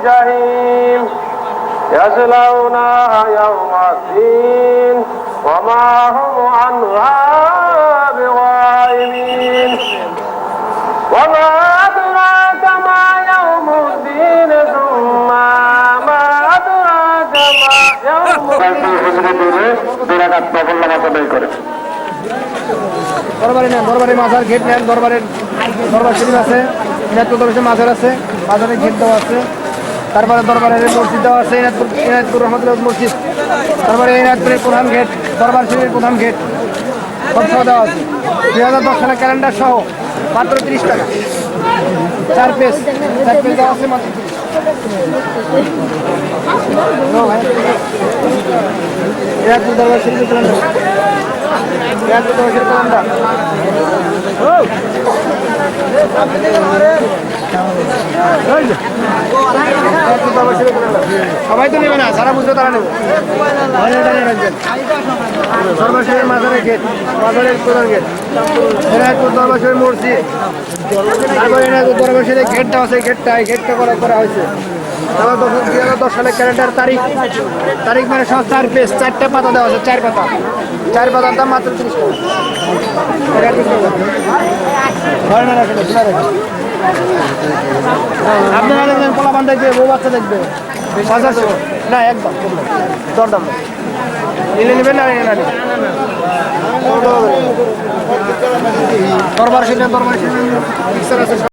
الجحيم يصلونها يوم الدين وما هم عنها بغائبين وما أدراك ما يوم الدين ثم ما أدراك ما يوم الدين দরবারে নেন, দরবারে মাজার গেট নেন, দরবারের দরবার শরীফ আছে, ইনাদপুর দরবারে মাজার আছে, মাজারের গেট দেওয়া আছে, তারপরে দরবারের মসজিদ দেওয়া আছে, ইনাদপুর রহমতুল্লাহ মসজিদ, তারপরে ইনাদপুরের প্রধান গেট, দরবার শরীফের প্রধান গেট সব সহ দেওয়া আছে। 2010 সালের ক্যালেন্ডার সহ মাত্র 30 টাকা, 4 পেজ দেওয়া আছে মাত্র 30। ইনাদপুর দরবার শরীফের ক্যালেন্ডার, ইনাদপুর দরবার শরীফের ক্যালেন্ডার সবাই তো নেবে না, যারা বুঝবে তারা নেবে। দরবারের মাজারের গেট, মাজারের প্রধান গেট, এনায়তপুর দরবারের মসজিদ, তারপরে এনায়তপুর দরবারের গেটটা আছে, গেটটা করা হয়েছে। 2010 সালের ক্যালেন্ডার তারিখ মানে সব 4 পেজ, 4টা পাতা দেওয়া আছে, 4 পাতার দাম মাত্র 30 টাকা। আপনারা দেখবেন পোলাপান দেখবে, বউ বাচ্চা দেখবে, না একদম দরদাম নিলে নেবেন না দরবার সেটা মিক্সার আছে।